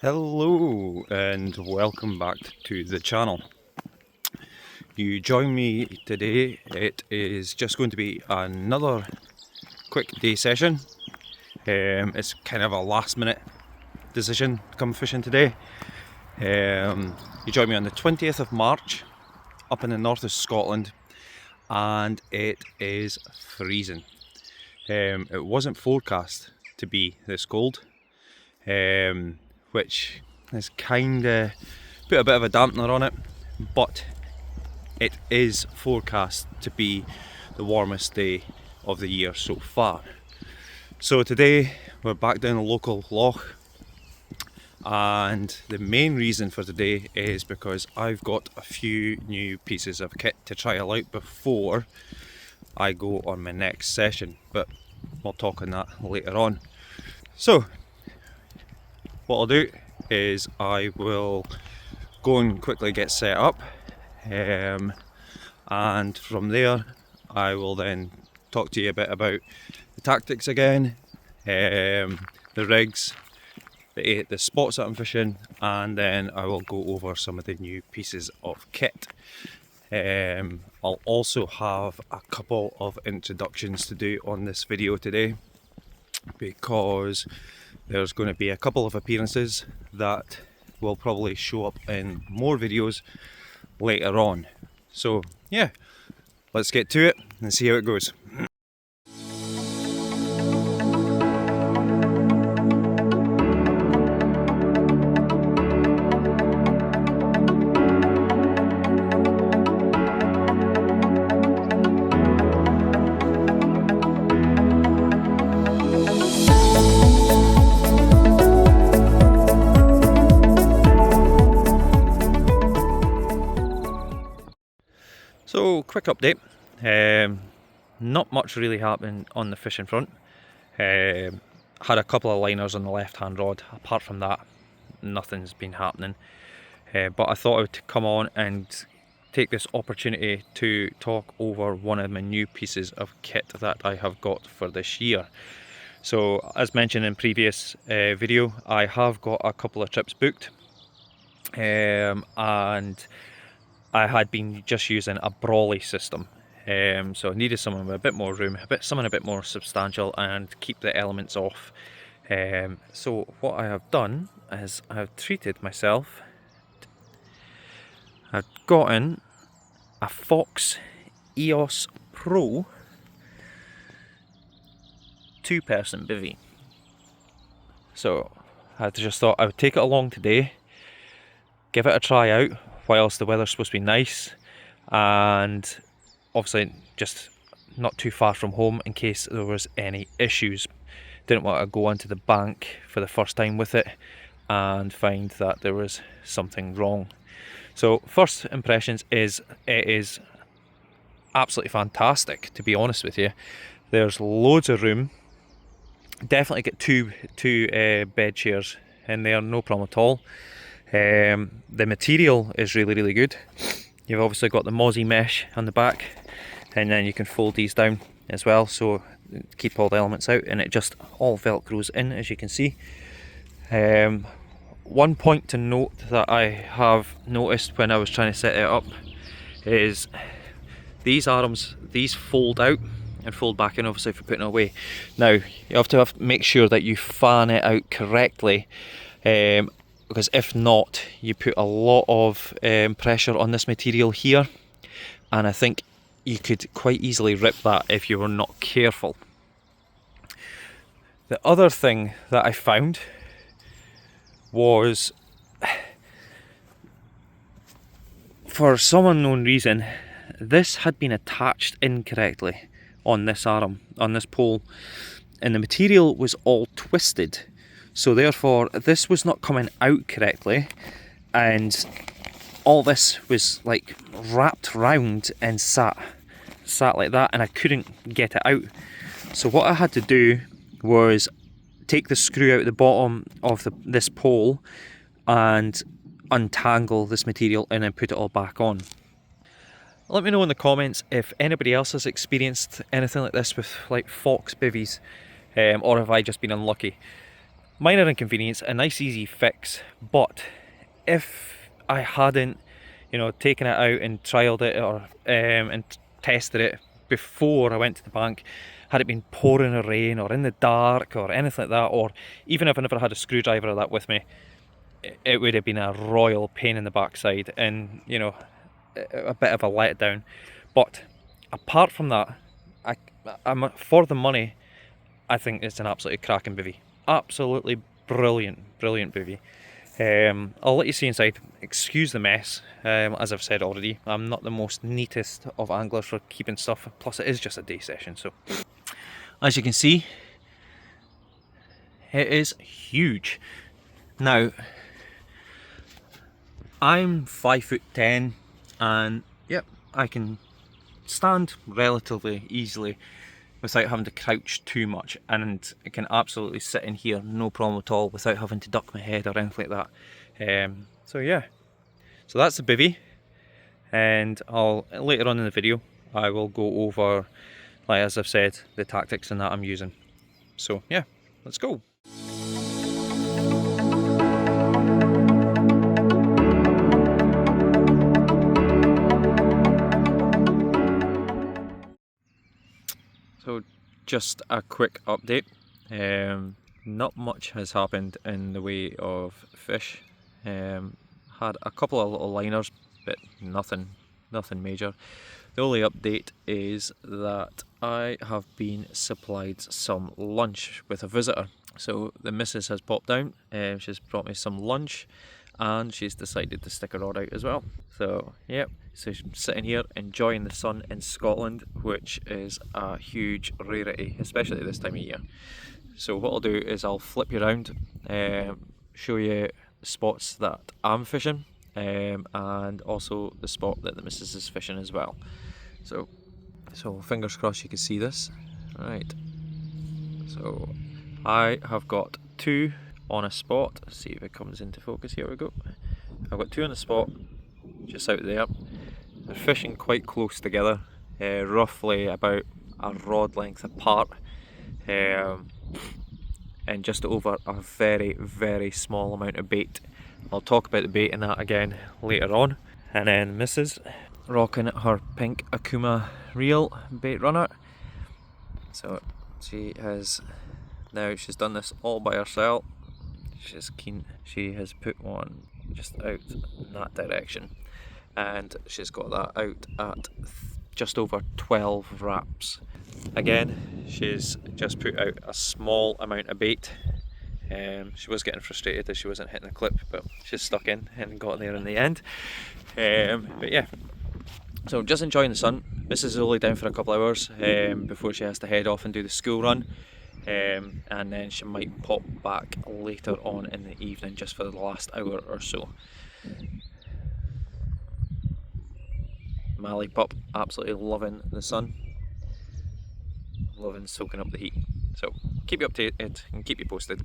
Hello and welcome back to the channel. You join me today. It is just going to be another quick day session. It's kind of a last minute decision to come fishing today. You join me on the 20th of March up in the north of Scotland, and it is freezing. It wasn't forecast to be this cold, which has kind of put a bit of a dampener on it, but it is forecast to be the warmest day of the year so far. So today we're back down the local loch, and the main reason for today is because I've got a few new pieces of kit to trial out before I go on my next session, but we'll talk on that later on. So what I'll do is I will go and quickly get set up, and from there I will then talk to you a bit about the tactics again, the rigs, the spots that I'm fishing, and then I will go over some of the new pieces of kit. I'll also have a couple of introductions to do on this video today, because there's going to be a couple of appearances that will probably show up in more videos later on. So yeah, let's get to it and see how it goes. So, quick update. Not much really happened on the fishing front. Had a couple of liners on the left hand rod. Apart from that, nothing's been happening. But I thought I would come on and take this opportunity to talk over one of my new pieces of kit that I have got for this year. So, as mentioned in previous video, I have got a couple of trips booked, and I had been just using a brolly system, so I needed someone with a bit more room, someone a bit more substantial, and keep the elements off. So what I have done is I've treated myself. I've gotten a Fox EOS Pro 2-person bivvy. So I just thought I would take it along today, give it a try out whilst the weather's supposed to be nice, and obviously just not too far from home in case there was any issues. Didn't want to go onto the bank for the first time with it and find that there was something wrong. So first impressions is it is absolutely fantastic, to be honest with you. There's loads of room. Definitely get two bed chairs in there, no problem at all. The material is really good. You've obviously got the mozzie mesh on the back, and then you can fold these down as well, so keep all the elements out, and it just all velcros in, as you can see. One point to note that I have noticed when I was trying to set it up is these arms, these fold out and fold back in, obviously, for putting it away. Now you have to make sure that you fan it out correctly, because if not, you put a lot of pressure on this material here, and I think you could quite easily rip that if you were not careful. The other thing that I found was, for some unknown reason, this had been attached incorrectly on this arm, on this pole, and the material was all twisted. So therefore this was not coming out correctly, and all this was like wrapped round and sat like that, and I couldn't get it out. So what I had to do was take the screw out the bottom of this pole and untangle this material and then put it all back on. Let me know in the comments if anybody else has experienced anything like this with like Fox bivvies, or have I just been unlucky. minor inconvenience, a nice easy fix, but if I hadn't, you know, taken it out and trialed it or and tested it before I went to the bank, had it been pouring a rain or in the dark or anything like that, or even if I never had a screwdriver or that with me, it would have been a royal pain in the backside and, you know, a bit of a letdown. But apart from that, I'm for the money. I think it's an absolutely cracking bivvy. Absolutely brilliant bivvy. I'll let you see inside. Excuse the mess. As I've said already, I'm not the most neatest of anglers for keeping stuff. Plus, it is just a day session. So, as you can see, it is huge. Now, I'm 5'10", and yep, I can stand relatively easily without having to crouch too much, and I can absolutely sit in here no problem at all without having to duck my head or anything like that. So yeah, so that's the bivvy, and I'll later on in the video I will go over, like as I've said, the tactics and that I'm using. So yeah, let's go. So just a quick update. Not much has happened in the way of fish. Had a couple of little liners, but nothing major. The only update is that I have been supplied some lunch with a visitor. So the missus has popped down, she's brought me some lunch, and she's decided to stick her rod out as well. So yep, so she's sitting here enjoying the sun in Scotland, which is a huge rarity, especially at this time of year. So what I'll do is I'll flip you around, show you the spots that I'm fishing, and also the spot that the missus is fishing as well. So fingers crossed you can see this. Right, so I have got two on a spot. Let's see if it comes into focus. Here we go. I've got two on the spot just out there. They're fishing quite close together, roughly about a rod length apart, and just over a very small amount of bait. I'll talk about the bait and that again later on. And then Mrs. rocking her pink Akuma reel bait runner. So she has, now she's done this all by herself. She's keen. She has put one just out in that direction, and she's got that out at just over 12 wraps. Again, she's just put out a small amount of bait. She was getting frustrated that she wasn't hitting the clip, but she's stuck in and got there in the end. But yeah, so just enjoying the sun. Mrs. is only down for a couple of hours before she has to head off and do the school run. And then she might pop back later on in the evening just for the last hour or so. Mally pup, absolutely loving the sun, loving soaking up the heat. So keep you updated and keep you posted.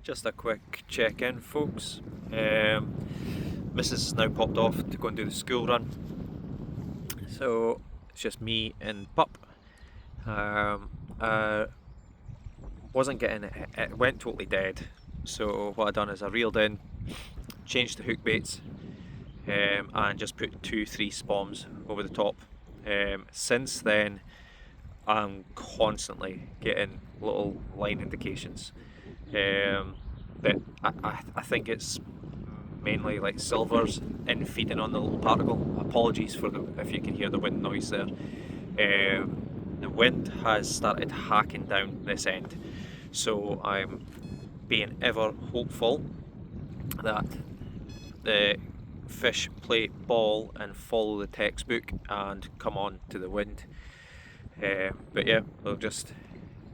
Just a quick check-in, folks. Mrs. has now popped off to go and do the school run, so it's just me and pup. Wasn't getting it went totally dead, so what I done is I reeled in, changed the hook baits, and just put 2-3 spoms over the top. Since then I'm constantly getting little line indications that I think it's mainly like silvers in feeding on the little particle. Apologies for if you can hear the wind noise there. The wind has started hacking down this end, so I'm being ever hopeful that the fish play ball and follow the textbook and come on to the wind. But yeah, we'll just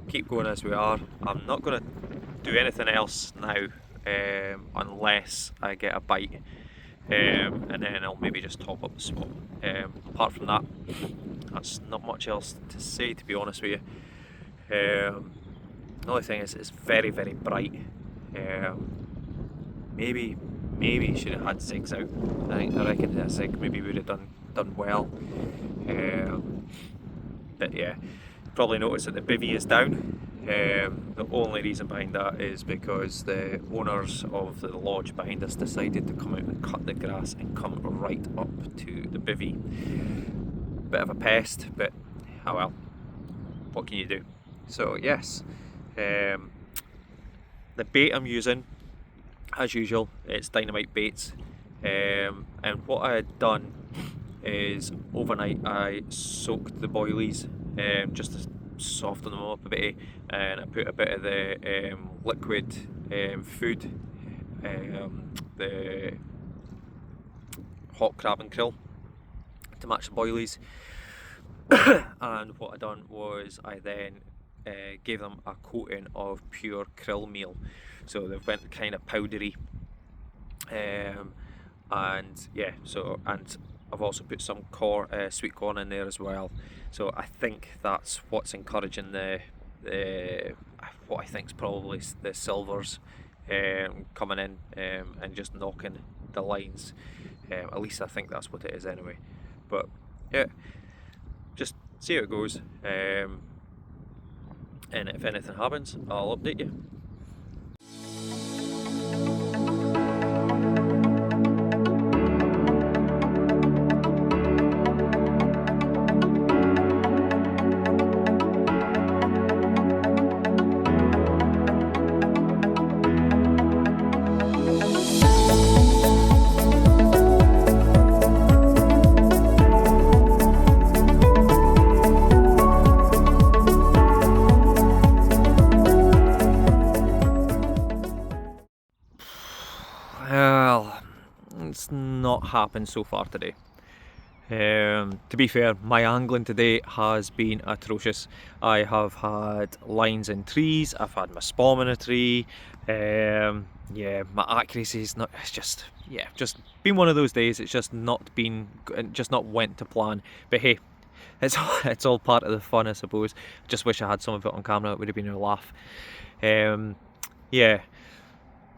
keep going as we are. I'm not going to do anything else now unless I get a bite, and then I'll maybe just top up the spot. Apart from that, that's not much else to say, to be honest with you. The only thing is it's very bright. Maybe should have had zigs out. I reckon a zig maybe would have done well. But yeah, Probably noticed that the bivvy is down. The only reason behind that is because the owners of the lodge behind us decided to come out and cut the grass and come right up to the bivvy. Bit of a pest, but oh well, what can you do? So yes, the bait I'm using, as usual, it's dynamite baits, and what I had done is overnight I soaked the boilies just to soften them up a bit, and I put a bit of the liquid food, the hot crab and krill, to match the boilies. And what I done was I then gave them a coating of pure krill meal, so they went kind of powdery, and yeah, so, and I've also put some sweet corn in there as well. So I think that's what's encouraging the what I think is probably the silvers coming in and just knocking the lines. At least I think that's what it is anyway. But yeah, just see how it goes, and if anything happens, I'll update you. Well, it's not happened so far today. To be fair, my angling today has been atrocious. I have had lines in trees, I've had my spawn in a tree, yeah, my accuracy is not, it's just, yeah, just been one of those days. It's just not went to plan, but hey, it's all part of the fun, I suppose. Just wish I had some of it on camera, it would have been a laugh. Yeah,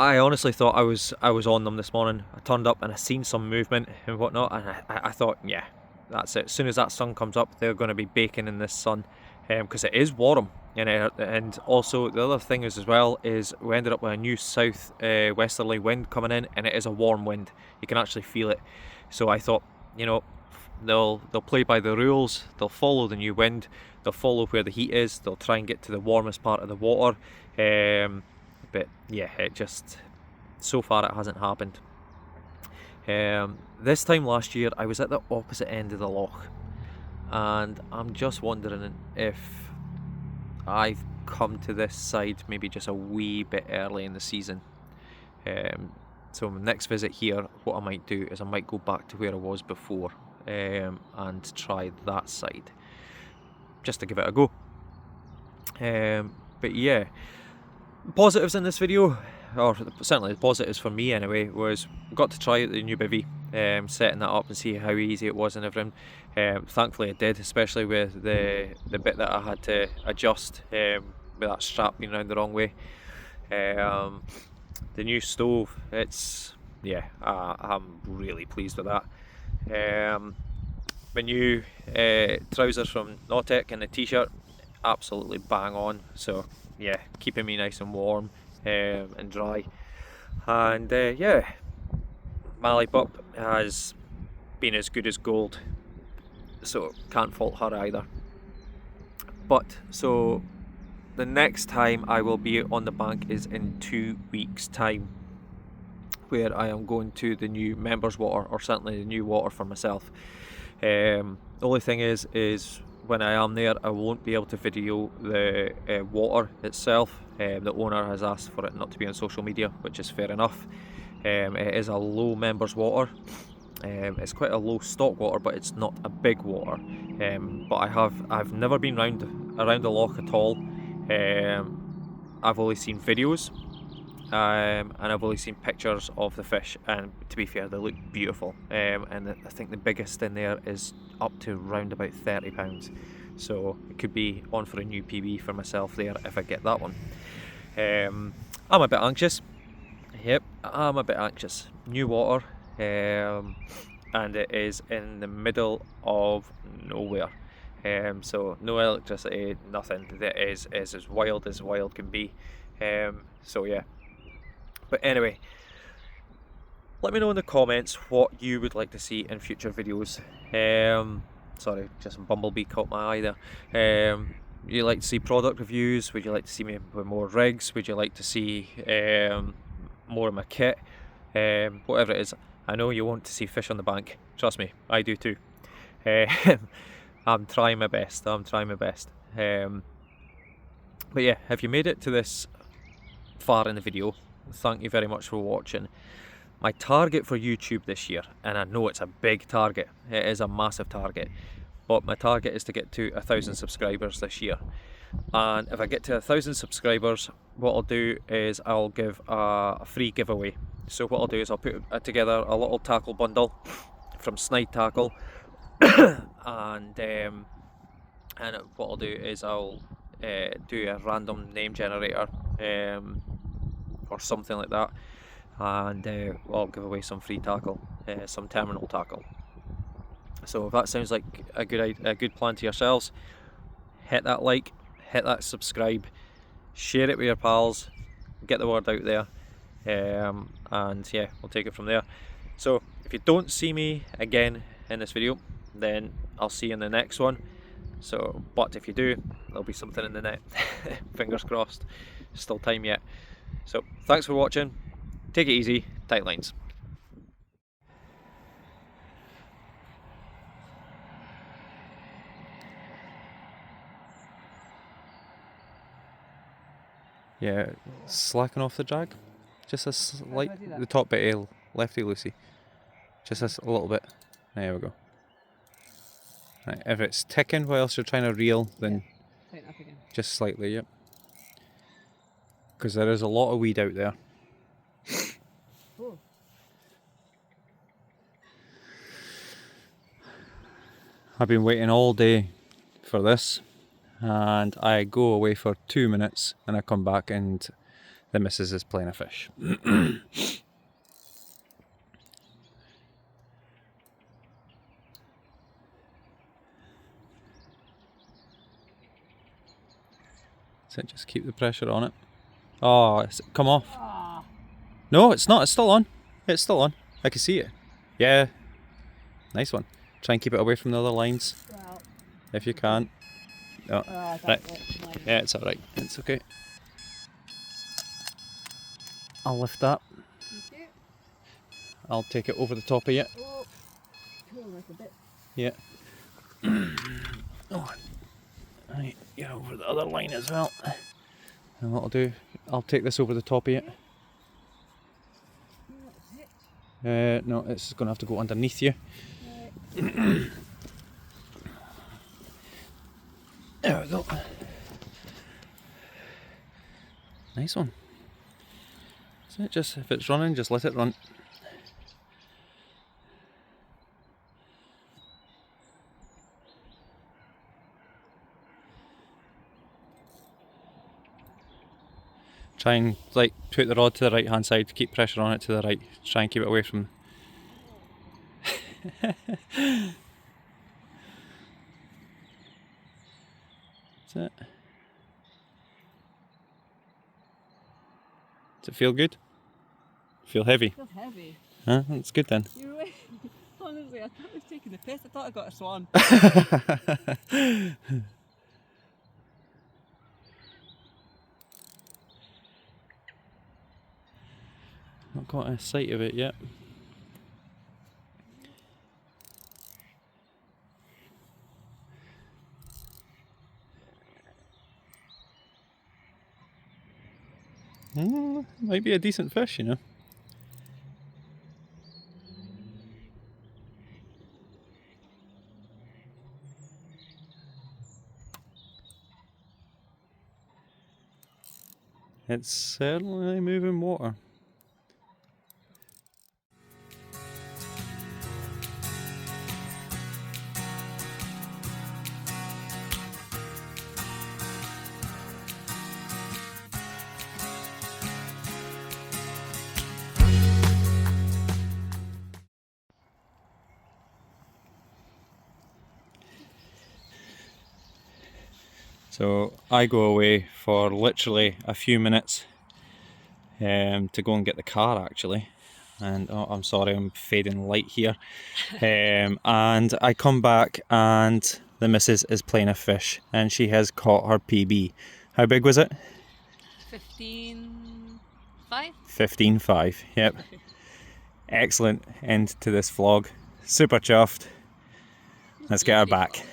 I honestly thought I was on them this morning. I turned up and I seen some movement and whatnot, and I thought, yeah, that's it. As soon as that sun comes up, they're going to be baking in this sun, because it is warm. And also the other thing is as well is we ended up with a new south westerly wind coming in, and it is a warm wind. You can actually feel it. So I thought, you know, they'll play by the rules. They'll follow the new wind. They'll follow where the heat is. They'll try and get to the warmest part of the water. But yeah, it just, so far it hasn't happened. This time last year I was at the opposite end of the loch, and I'm just wondering if I've come to this side maybe just a wee bit early in the season. So my next visit here, what I might do is I might go back to where I was before, and try that side just to give it a go. But yeah, positives in this video, or certainly the positives for me anyway, was got to try out the new bivvy, setting that up and see how easy it was and everything. Thankfully it did, especially with the bit that I had to adjust with that strap being around the wrong way. The new stove, it's, yeah, I'm really pleased with that. My new trousers from Nautic and the t-shirt, absolutely bang on. So yeah, keeping me nice and warm and dry. And yeah, Mally Pup has been as good as gold, so can't fault her either. But so the next time I will be on the bank is in 2 weeks time, where I am going to the new members water, or certainly the new water for myself. The only thing is when I am there, I won't be able to video the water itself. The owner has asked for it not to be on social media, which is fair enough. It is a low members water. It's quite a low stock water, but it's not a big water. But I've never been around the loch at all. I've only seen videos, and I've only seen pictures of the fish, and to be fair, they look beautiful. And I think the biggest in there is up to around about £30, so it could be on for a new PB for myself there if I get that one. I'm a bit anxious. Yep, I'm a bit anxious. New water, and it is in the middle of nowhere. So no electricity, nothing. That is as wild can be. So yeah. But anyway, let me know in the comments what you would like to see in future videos. Sorry, just some bumblebee caught my eye there. Would you like to see product reviews? Would you like to see me with more rigs? Would you like to see more of my kit? Whatever it is. I know you want to see fish on the bank. Trust me, I do too. I'm trying my best. But yeah, if you made it to this far in the video, thank you very much for watching. My target for YouTube this year, and I know it's a big target, it is a massive target, but my target is to get to 1,000 subscribers this year. And if I get to 1,000 subscribers, what I'll do is I'll give a free giveaway. So what I'll do is I'll put together a little tackle bundle from Snide Tackle, and what I'll do is I'll do a random name generator or something like that, and I'll give away some free tackle, some terminal tackle. So if that sounds like a good plan to yourselves, hit that like, hit that subscribe, share it with your pals, get the word out there, and yeah, we'll take it from there. So if you don't see me again in this video, then I'll see you in the next one. So, but if you do, there'll be something in the net. Fingers crossed. Still time yet. So thanks for watching. Take it easy. Tight lines. Yeah, slacken off the drag. Just a slight, the top bit lefty loosey. Just a little bit. There we go. Right, if it's ticking whilst you're trying to reel, then tighten up again. Just slightly, yep. Because there is a lot of weed out there. Oh. I've been waiting all day for this, and I go away for 2 minutes and I come back and the missus is playing a fish. So just keep the pressure on it. Oh, it's come off. Ah. No, it's not. It's still on. It's still on. I can see it. Yeah. Nice one. Try and keep it away from the other lines. Well, if you can. No. Right. Yeah, it's alright. It's okay. I'll lift that. Thank you. I'll take it over the top of you. Oh, cool, like a bit. Yeah. Oh. Right, get over the other line as well. And what I'll do, I'll take this over the top of it. No, it's going to have to go underneath you. Right. There we go. Nice one. So just, if it's running, just let it run. Try and like put the rod to the right hand side, keep pressure on it to the right. Try and keep it away from. That's it. Does it feel good? Feel heavy? It feels heavy. Huh? That's good then. You're right. Honestly, I thought I was taking the piss. I thought I got a swan. Not got a sight of it yet. Might be a decent fish, you know. It's certainly moving water. So I go away for literally a few minutes to go and get the car actually. And oh, I'm sorry, I'm fading light here. And I come back and the missus is playing a fish and she has caught her PB. How big was it? 15.5. 15.5, yep. Excellent end to this vlog. Super chuffed. Let's get her back.